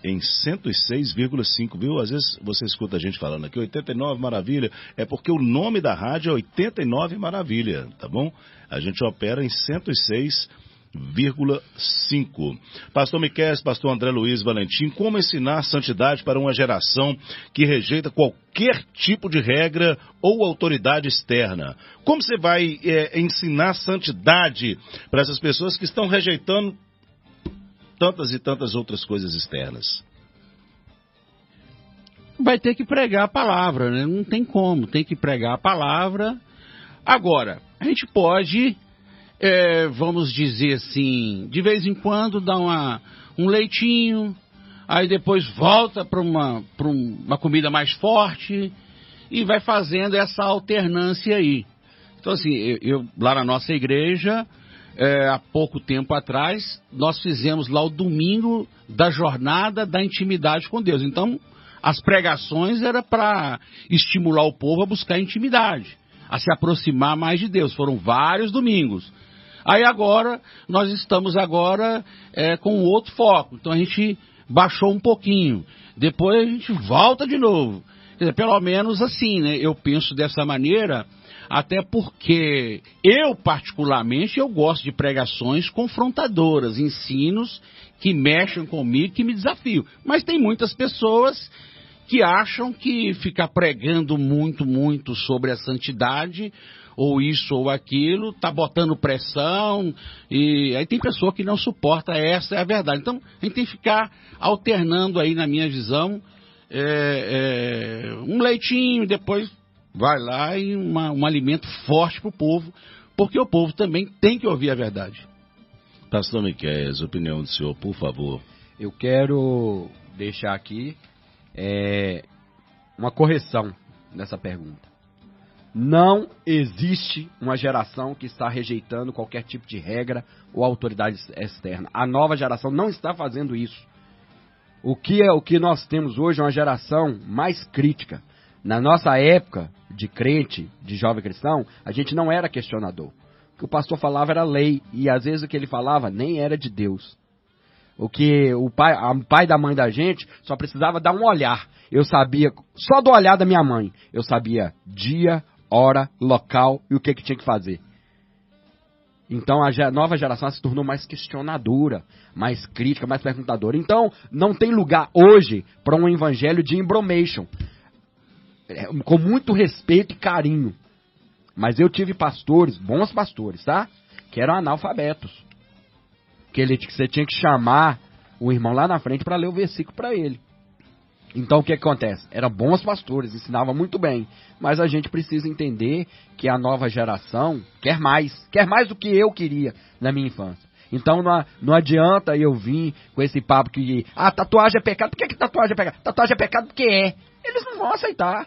S2: em 106,5, viu? Às vezes você escuta a gente falando aqui, 89 Maravilha, é porque o nome da rádio é 89 Maravilha, tá bom? A gente opera em 106,5. Pastor Miqueias, pastor André Luiz Valentim, como ensinar santidade para uma geração que rejeita qualquer tipo de regra ou autoridade externa? Como você vai ensinar santidade para essas pessoas que estão rejeitando tantas e tantas outras coisas externas?
S3: Vai ter que pregar a palavra, né? Não tem como, tem que pregar a palavra. Agora, a gente pode vamos dizer assim, de vez em quando dá um leitinho, aí depois volta para uma comida mais forte e vai fazendo essa alternância aí. Então assim, eu lá na nossa igreja, há pouco tempo atrás, nós fizemos lá o domingo da jornada da intimidade com Deus. Então, as pregações era para estimular o povo a buscar intimidade, a se aproximar mais de Deus. Foram vários domingos. Aí agora, nós estamos agora com outro foco. Então a gente baixou um pouquinho. Depois a gente volta de novo. Quer dizer, pelo menos assim, né? Eu penso dessa maneira, até porque eu, particularmente, eu gosto de pregações confrontadoras, ensinos que mexem comigo, que me desafiam. Mas tem muitas pessoas que acham que ficar pregando muito sobre a santidade, ou isso ou aquilo, tá botando pressão, e aí tem pessoa que não suporta, essa é a verdade. Então, a gente tem que ficar alternando aí, na minha visão, um leitinho, depois vai lá e um alimento forte para o povo, porque o povo também tem que ouvir a verdade.
S2: Pastor Miquéias, opinião do senhor, por favor.
S4: Eu quero deixar aqui uma correção nessa pergunta. Não existe uma geração que está rejeitando qualquer tipo de regra ou autoridade externa. A nova geração não está fazendo isso. O que nós temos hoje é uma geração mais crítica. Na nossa época de crente, de jovem cristão, a gente não era questionador. O que o pastor falava era lei, e às vezes o que ele falava nem era de Deus. O que o pai da mãe da gente só precisava dar um olhar. Eu sabia, só do olhar da minha mãe, eu sabia dia, hora, local e o que tinha que fazer. Então a nova geração se tornou mais questionadora, mais crítica, mais perguntadora. Então não tem lugar hoje para um evangelho de embromation. Com muito respeito e carinho. Mas eu tive pastores, bons pastores, tá? Que eram analfabetos. Que você tinha que chamar o irmão lá na frente para ler o versículo para ele. Então o que acontece? Eram bons pastores, ensinavam muito bem. Mas a gente precisa entender que a nova geração quer mais do que eu queria na minha infância. Então não adianta eu vir com esse papo que tatuagem é pecado. Por que tatuagem é pecado? Tatuagem é pecado porque é. Eles não vão aceitar.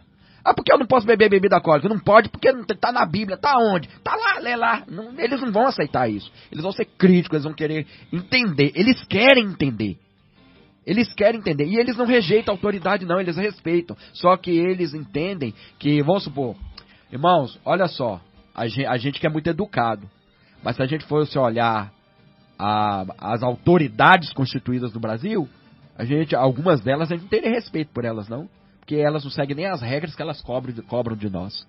S4: Porque eu não posso beber bebida alcoólica? Não pode, porque não tá na Bíblia. Tá onde? Tá lá, lê lá. Não, eles não vão aceitar isso. Eles vão ser críticos, eles vão querer entender. Eles querem entender. Eles querem entender. E eles não rejeitam a autoridade, não. Eles respeitam. Só que eles entendem que, vamos supor, irmãos, olha só. A gente que é muito educado. Mas se a gente fosse olhar as autoridades constituídas no Brasil, algumas delas, a gente não teria respeito por elas, não. Porque elas não seguem nem as regras que elas cobram de nós.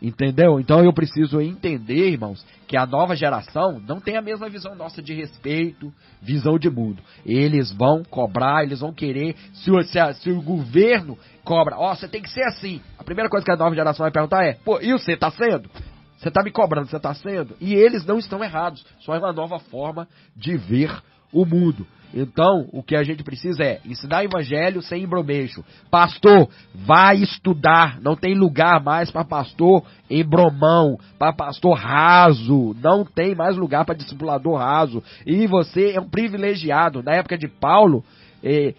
S4: Entendeu? Então eu preciso entender, irmãos, que a nova geração não tem a mesma visão nossa de respeito, visão de mundo. Eles vão cobrar, eles vão querer, se o governo cobra, você tem que ser assim. A primeira coisa que a nova geração vai perguntar é, e você tá sendo? Você tá me cobrando, você tá sendo? E eles não estão errados, só é uma nova forma de ver o mundo. Então, o que a gente precisa é ensinar evangelho sem embromeixo. Pastor, vai estudar. Não tem lugar mais para pastor embromão, para pastor raso. Não tem mais lugar para discipulador raso. E você é um privilegiado. Na época de Paulo,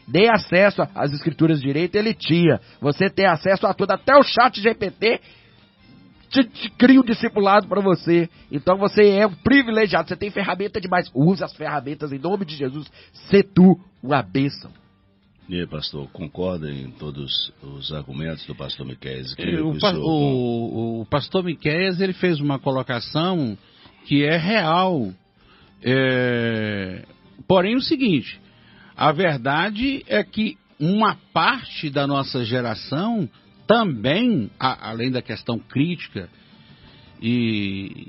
S4: nem acesso às escrituras de direito ele tinha. Você tem acesso a tudo, até o chat GPT te cria um discipulado para você. Então você é um privilegiado, você tem ferramenta demais. Use as ferramentas em nome de Jesus. Sê tu uma bênção.
S2: E aí, pastor, concorda em todos os argumentos do pastor Miquéias?
S3: O pastor Miquéias, ele fez uma colocação que é real. Porém, o seguinte, a verdade é que uma parte da nossa geração também, além da questão crítica e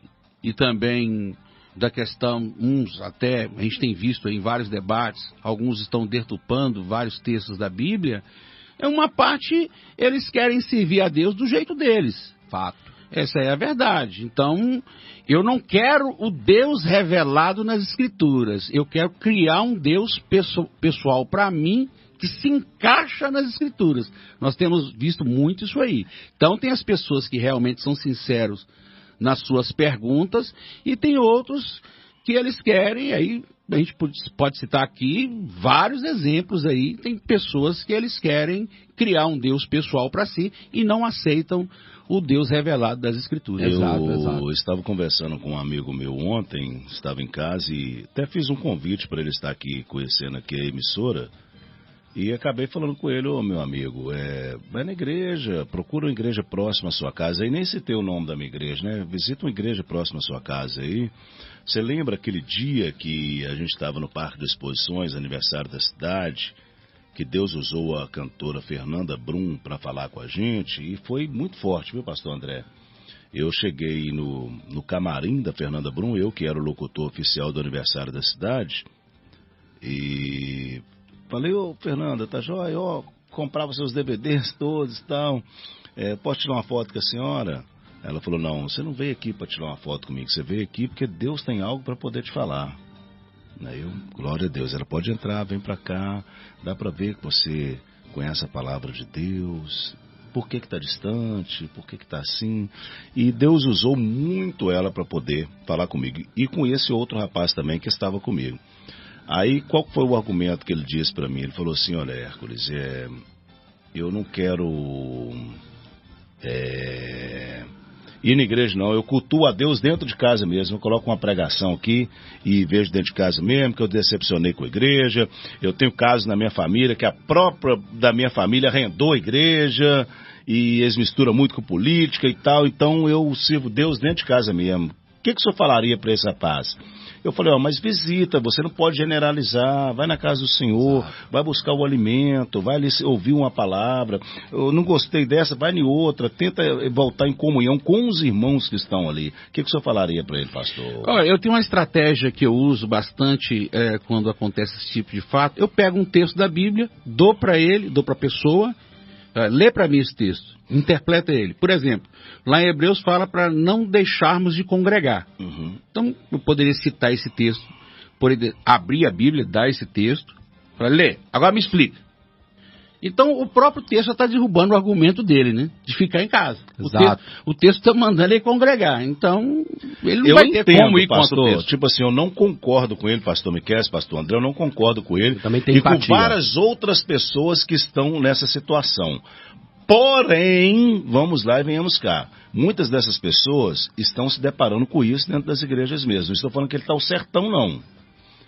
S3: também da questão, uns até, a gente tem visto em vários debates, alguns estão deturpando vários textos da Bíblia, uma parte, eles querem servir a Deus do jeito deles.
S4: Fato.
S3: Essa é a verdade. Então, eu não quero o Deus revelado nas Escrituras, eu quero criar um Deus pessoal para mim, que se encaixa nas Escrituras. Nós temos visto muito isso aí. Então tem as pessoas que realmente são sinceros nas suas perguntas, e tem outros que eles querem, aí a gente pode citar aqui vários exemplos aí, tem pessoas que eles querem criar um Deus pessoal para si e não aceitam o Deus revelado das Escrituras.
S2: Eu estava conversando com um amigo meu ontem, estava em casa e até fiz um convite para ele estar aqui conhecendo aqui a emissora. E acabei falando com ele, meu amigo, vai na igreja, procura uma igreja próxima à sua casa. Aí nem citei o nome da minha igreja, né? Visita uma igreja próxima à sua casa aí. Você lembra aquele dia que a gente estava no Parque de Exposições, aniversário da cidade, que Deus usou a cantora Fernanda Brum para falar com a gente? E foi muito forte, viu, pastor André? Eu cheguei no camarim da Fernanda Brum, eu que era o locutor oficial do aniversário da cidade, e falei, Fernanda, tá jóia? Comprava seus DVDs todos e tal, posso tirar uma foto com a senhora? Ela falou, não, você não veio aqui para tirar uma foto comigo, você veio aqui porque Deus tem algo para poder te falar. Aí eu, glória a Deus, ela pode entrar, vem para cá, dá para ver que você conhece a palavra de Deus, por que está distante, por que está assim. E Deus usou muito ela para poder falar comigo, e com esse outro rapaz também que estava comigo. Aí, qual foi o argumento que ele disse para mim? Ele falou assim, olha, Hércules, eu não quero ir na igreja não, eu cultuo a Deus dentro de casa mesmo, eu coloco uma pregação aqui e vejo dentro de casa mesmo, que eu decepcionei com a igreja, eu tenho casos na minha família que a própria da minha família arrendou a igreja e eles misturam muito com política e tal, então eu sirvo Deus dentro de casa mesmo. O que o senhor falaria para esse rapaz? Eu falei, mas visita, você não pode generalizar, vai na casa do Senhor, vai buscar o alimento, vai ali ouvir uma palavra, eu não gostei dessa, vai em outra, tenta voltar em comunhão com os irmãos que estão ali. O que o senhor falaria para ele, pastor?
S3: Olha, eu tenho uma estratégia que eu uso bastante quando acontece esse tipo de fato. Eu pego um texto da Bíblia, dou para ele, dou para a pessoa, lê para mim esse texto, interpreta ele. Por exemplo, lá em Hebreus fala para não deixarmos de congregar.
S2: Uhum.
S3: Então, eu poderia citar esse texto, poderia abrir a Bíblia, dar esse texto, para ler. Agora me explica. Então, o próprio texto está derrubando o argumento dele, né? De ficar em casa.
S4: Exato.
S3: O texto está mandando ele congregar. Então, ele não vai ter como ir contra o texto.
S2: Tipo assim, eu não concordo com ele, pastor Miquel, pastor André, eu não concordo com ele.
S4: Também tem
S2: e
S4: empatia.
S2: com várias outras pessoas que estão nessa situação. Porém, vamos lá e venhamos cá. Muitas dessas pessoas estão se deparando com isso dentro das igrejas mesmo. Não estou falando que ele está o certão, não.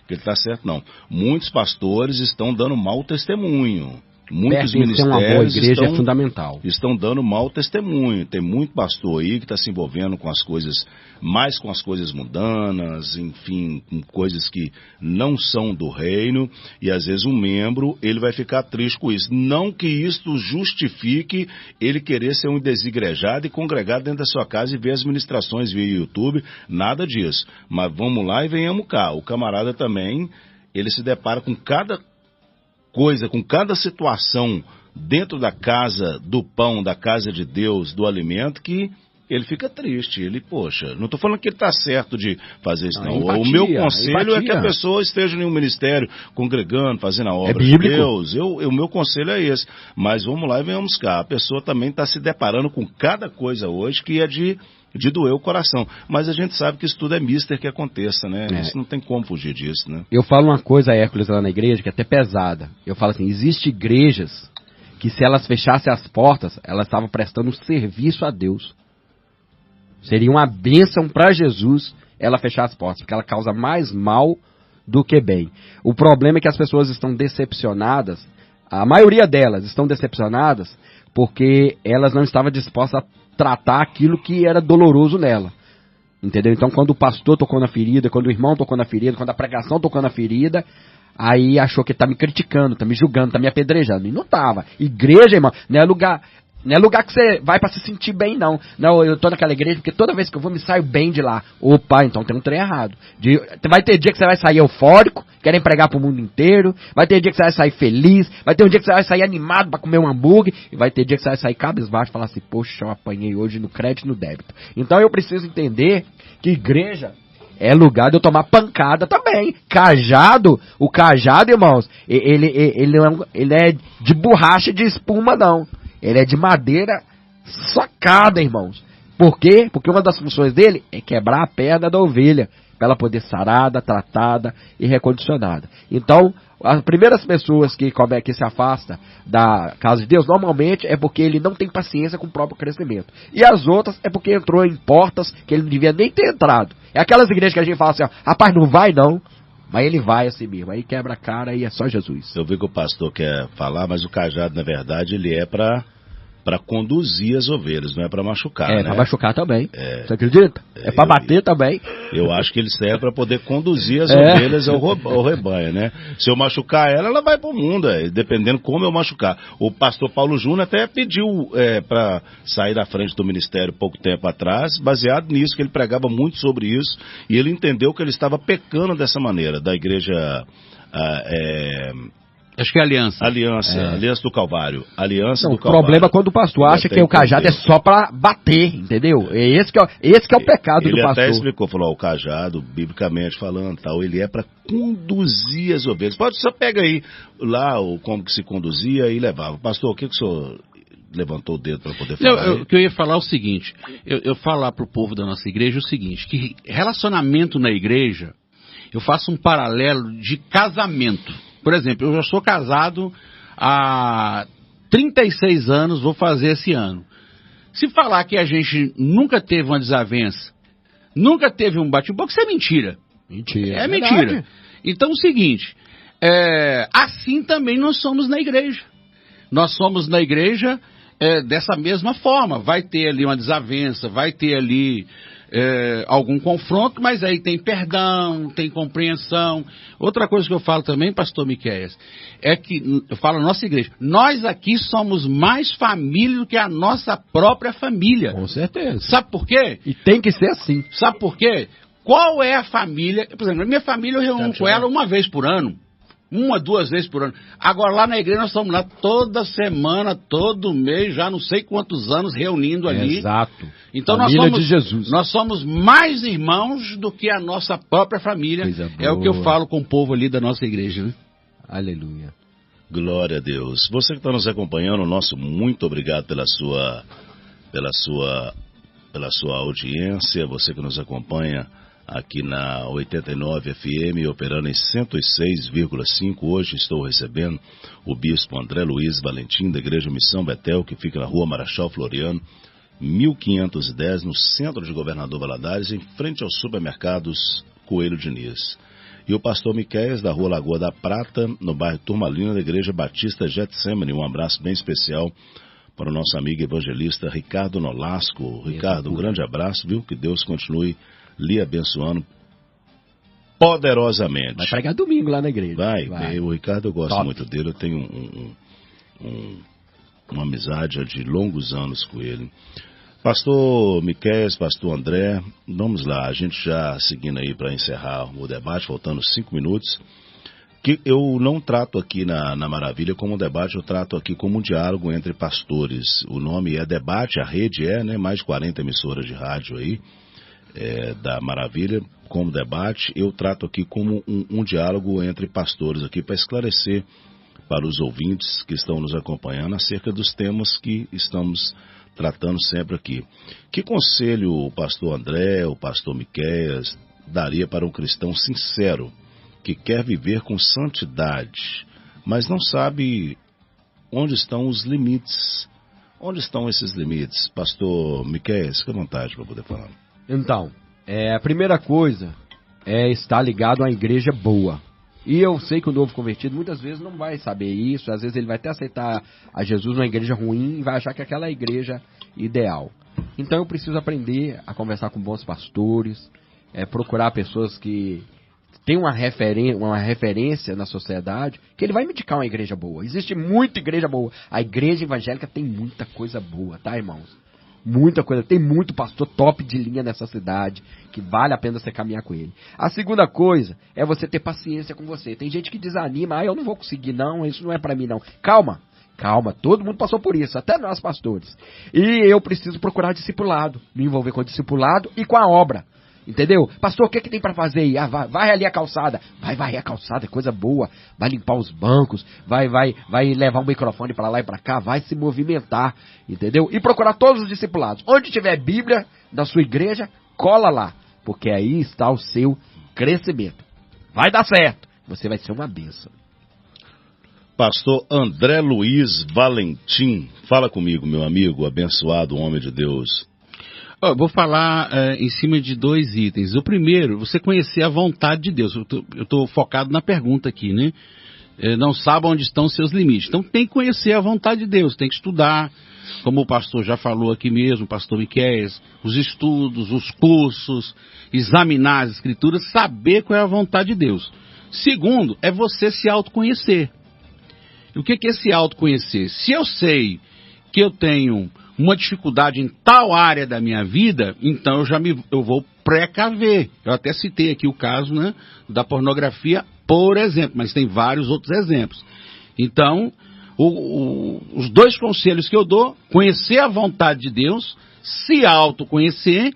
S2: Que ele está certo, não. Muitos pastores estão dando mau testemunho. Muitos ministérios
S4: uma boa igreja é fundamental.
S2: Estão dando mau testemunho. Tem muito pastor aí que está se envolvendo com as coisas, mais com as coisas mundanas, enfim, com coisas que não são do reino, e às vezes um membro, ele vai ficar triste com isso. Não que isto justifique ele querer ser um desigrejado e congregar dentro da sua casa e ver as ministrações via YouTube, nada disso. Mas vamos lá e venhamos cá. O camarada também, ele se depara com cada coisa, com cada situação dentro da casa do pão, da casa de Deus, do alimento, que ele fica triste. Ele, poxa, não estou falando que ele está certo de fazer isso, não.
S4: Empatia,
S2: o meu conselho é que a
S4: empatia.
S2: pessoa esteja em um ministério, congregando, fazendo a obra de
S4: bíblico.
S2: Deus. O meu conselho é esse. Mas vamos lá e venhamos cá. A pessoa também está se deparando com cada coisa hoje que é de doer o coração. Mas a gente sabe que isso tudo é mister que aconteça, né? Isso não tem como fugir disso, né?
S4: Eu falo uma coisa, Hércules, lá na igreja, que é até pesada. Eu falo assim, existem igrejas que se elas fechassem as portas, elas estavam prestando serviço a Deus. Seria uma bênção para Jesus ela fechar as portas, porque ela causa mais mal do que bem. O problema é que as pessoas estão decepcionadas, a maioria delas estão decepcionadas porque elas não estavam dispostas a tratar aquilo que era doloroso nela. Entendeu? Então, quando o pastor tocou na ferida, quando o irmão tocou na ferida, quando a pregação tocou na ferida, aí achou que tá me criticando, tá me julgando, tá me apedrejando. E não tava. Igreja, irmão, não é lugar que você vai pra se sentir bem, não. Não, eu tô naquela igreja porque toda vez que eu vou me saio bem de lá. Opa, então tem um trem errado. Vai ter dia que você vai sair eufórico, querem pregar pro mundo inteiro. Vai ter dia que você vai sair feliz. Vai ter um dia que você vai sair animado pra comer um hambúrguer. E vai ter dia que você vai sair cabisbaixo e falar assim, poxa, eu apanhei hoje no crédito e no débito. Então eu preciso entender que igreja é lugar de eu tomar pancada também. Cajado, o cajado, irmãos, ele é de borracha de espuma, não. Ele é de madeira socada, irmãos. Por quê? Porque uma das funções dele é quebrar a perna da ovelha, para ela poder sarada, tratada e recondicionada. Então, as primeiras pessoas que se afastam da casa de Deus, normalmente é porque ele não tem paciência com o próprio crescimento. E as outras é porque entrou em portas que ele não devia nem ter entrado. É aquelas igrejas que a gente fala assim, ó, rapaz, não vai não. Mas ele vai assim mesmo, aí quebra a cara e é só Jesus.
S2: Eu vi que o pastor quer falar, mas o cajado, na verdade, ele é para conduzir as ovelhas, não é para machucar, né?
S4: Para machucar também. Você acredita? É para bater também.
S2: Eu acho que ele serve para poder conduzir as ovelhas ao rebanho, né? Se eu machucar ela vai para o mundo, dependendo como eu machucar. O pastor Paulo Júnior até pediu para sair da frente do ministério pouco tempo atrás, baseado nisso, que ele pregava muito sobre isso, e ele entendeu que ele estava pecando dessa maneira, da igreja...
S3: Acho que é Aliança.
S2: Aliança do Calvário. Aliança
S4: não,
S2: do Calvário.
S4: O problema é quando o pastor acha que o cajado é só para bater, entendeu? Esse que é o pecado do pastor.
S2: Ele até explicou, falou, o cajado, biblicamente falando, tal, ele é para conduzir as ovelhas. Só pega aí lá como que se conduzia e levava. Pastor, o que o senhor levantou o dedo para poder falar?
S3: O que eu ia falar é o seguinte, eu falar para o povo da nossa igreja o seguinte, que relacionamento na igreja, eu faço um paralelo de casamento. Por exemplo, eu já sou casado há 36 anos, vou fazer esse ano. Se falar que a gente nunca teve uma desavença, nunca teve um bate-boca, isso é mentira.
S4: Mentira.
S3: É mentira. Então é o seguinte, assim também nós somos na igreja. Nós somos na igreja dessa mesma forma. Vai ter ali uma desavença, vai ter ali... algum confronto, mas aí tem perdão, tem compreensão. Outra coisa que eu falo também, pastor Miqueias, é que, eu falo na nossa igreja, nós aqui somos mais família do que a nossa própria família.
S4: Com certeza.
S3: Sabe por quê?
S4: E tem que ser assim.
S3: Sabe por quê? Qual é a família? Por exemplo, a minha família eu reúno com ela uma vez por ano. 1, 2 vezes por ano. Agora lá na igreja nós estamos lá toda semana, todo mês, já não sei quantos anos reunindo ali.
S4: Exato.
S3: Então nós somos mais irmãos do que a nossa própria família. É o que eu falo com o povo ali da nossa igreja, né?
S4: Aleluia.
S2: Glória a Deus. Você que está nos acompanhando, nosso muito obrigado pela sua audiência. Você que nos acompanha aqui na 89 FM, operando em 106,5. Hoje estou recebendo o bispo André Luiz Valentim, da Igreja Missão Betel, que fica na Rua Marechal Floriano, 1510, no centro de Governador Valadares, em frente aos supermercados Coelho Diniz. E o pastor Miqueias, da Rua Lagoa da Prata, no bairro Turmalina, da Igreja Batista Getsemane. Um abraço bem especial para o nosso amigo evangelista Ricardo Nolasco. Ricardo, um grande abraço, viu? Que Deus continue lhe abençoando poderosamente.
S4: Vai pregar domingo lá na igreja.
S2: Vai. O Ricardo, eu gosto muito dele, eu tenho uma amizade de longos anos com ele. Pastor Miqueias, pastor André, vamos lá, a gente já seguindo aí para encerrar o debate, faltando 5 minutos, que eu não trato aqui na Maravilha como um debate, eu trato aqui como um diálogo entre pastores. O nome é Debate, a rede mais de 40 emissoras de rádio aí, da Maravilha, como debate. Eu trato aqui como um diálogo entre pastores aqui, para esclarecer para os ouvintes que estão nos acompanhando acerca dos temas que estamos tratando sempre aqui. Que conselho o pastor André, o pastor Miqueias daria para um cristão sincero que quer viver com santidade, mas não sabe onde estão os limites? Onde estão esses limites? Pastor Miqueias, fica à vontade para poder falar.
S4: Então, a primeira coisa é estar ligado a uma igreja boa. E eu sei que o novo convertido muitas vezes não vai saber isso, às vezes ele vai até aceitar a Jesus numa igreja ruim e vai achar que aquela é a igreja ideal. Então eu preciso aprender a conversar com bons pastores, procurar pessoas que têm uma referência na sociedade, que ele vai me indicar uma igreja boa. Existe muita igreja boa. A igreja evangélica tem muita coisa boa, tá, irmãos? Muita coisa, tem muito pastor top de linha nessa cidade, que vale a pena você caminhar com ele. A segunda coisa é você ter paciência com você. Tem gente que desanima, eu não vou conseguir não, isso não é pra mim não. Calma, todo mundo passou por isso, até nós pastores. E eu preciso procurar discipulado, me envolver com o discipulado e com a obra. Entendeu? Pastor, o que tem para fazer aí? Ah, vai ali a calçada. Vai varrer a calçada, é coisa boa. Vai limpar os bancos, vai levar um microfone para lá e para cá, vai se movimentar, entendeu? E procurar todos os discipulados. Onde tiver Bíblia da sua igreja, cola lá, porque aí está o seu crescimento. Vai dar certo, você vai ser uma bênção.
S2: Pastor André Luiz Valentim, fala comigo, meu amigo, abençoado homem de Deus.
S3: Eu vou falar em cima de 2 itens. O primeiro, você conhecer a vontade de Deus. Eu estou focado na pergunta aqui, né? Não sabe onde estão os seus limites. Então tem que conhecer a vontade de Deus, tem que estudar, como o pastor já falou aqui mesmo, o pastor Miqueias, os estudos, os cursos, examinar as escrituras, saber qual é a vontade de Deus. Segundo, é você se autoconhecer. E o que é se autoconhecer? Se eu sei que eu tenho uma dificuldade em tal área da minha vida, então eu vou precaver. Eu até citei aqui o caso, né, da pornografia, por exemplo, mas tem vários outros exemplos. Então, os 2 conselhos que eu dou: conhecer a vontade de Deus, se autoconhecer,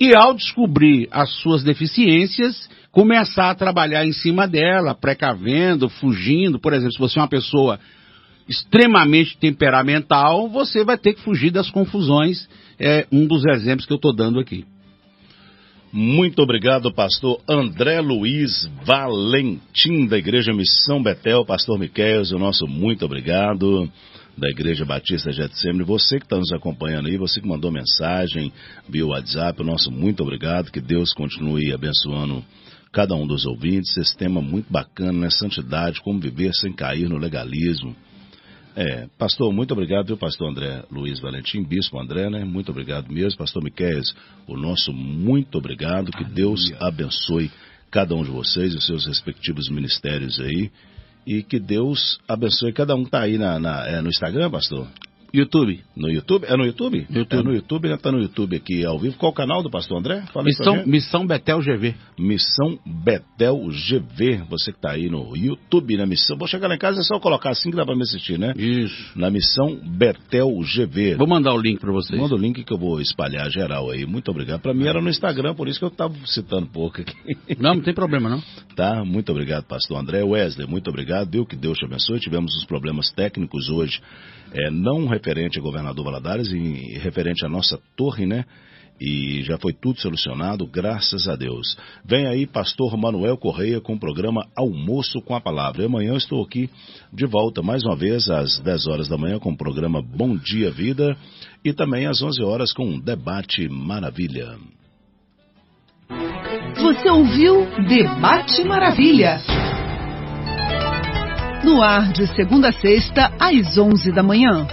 S3: e ao descobrir as suas deficiências, começar a trabalhar em cima dela, precavendo, fugindo. Por exemplo, se você é uma pessoa extremamente temperamental, você vai ter que fugir das confusões. É um dos exemplos que eu estou dando aqui.
S2: Muito obrigado, pastor André Luiz Valentim, da Igreja Missão Betel. Pastor Miqueias, o nosso muito obrigado, da Igreja Batista Getsemane. Você que está nos acompanhando aí, você que mandou mensagem via WhatsApp, o nosso muito obrigado. Que Deus continue abençoando cada um dos ouvintes. Esse tema muito bacana, né? Santidade, como viver sem cair no legalismo. Pastor, muito obrigado, viu, pastor André Luiz Valentim, bispo André, né? Muito obrigado mesmo. Pastor Miqueias, o nosso muito obrigado. Que Deus abençoe cada um de vocês e os seus respectivos ministérios aí. E que Deus abençoe cada um que está aí no Instagram, pastor?
S3: YouTube.
S2: No YouTube? É no YouTube?
S3: YouTube.
S2: É no YouTube, né? Tá no YouTube aqui ao vivo. Qual o canal do pastor André? Fala
S3: Missão Betel GV.
S2: Missão Betel GV. Você que tá aí no YouTube, na Missão. Vou chegar lá em casa, é só colocar assim que dá pra me assistir, né?
S3: Isso.
S2: Na Missão Betel GV.
S3: Vou mandar o link pra vocês.
S2: Manda o link que eu vou espalhar geral aí. Muito obrigado. Pra mim era no Instagram, por isso que eu tava citando pouco aqui.
S3: Não tem problema, não.
S2: Tá? Muito obrigado, pastor André. Wesley, muito obrigado. Viu? Que Deus te abençoe. Tivemos uns problemas técnicos hoje, não referente a governador Valadares, e referente à nossa torre, né? E já foi tudo solucionado, graças a Deus. Vem aí pastor Manuel Correia com o programa Almoço com a Palavra. E amanhã eu estou aqui de volta mais uma vez às 10 horas da manhã com o programa Bom Dia Vida e também às 11 horas com o Debate Maravilha.
S5: Você ouviu Debate Maravilha. No ar de segunda a sexta, às 11 da manhã.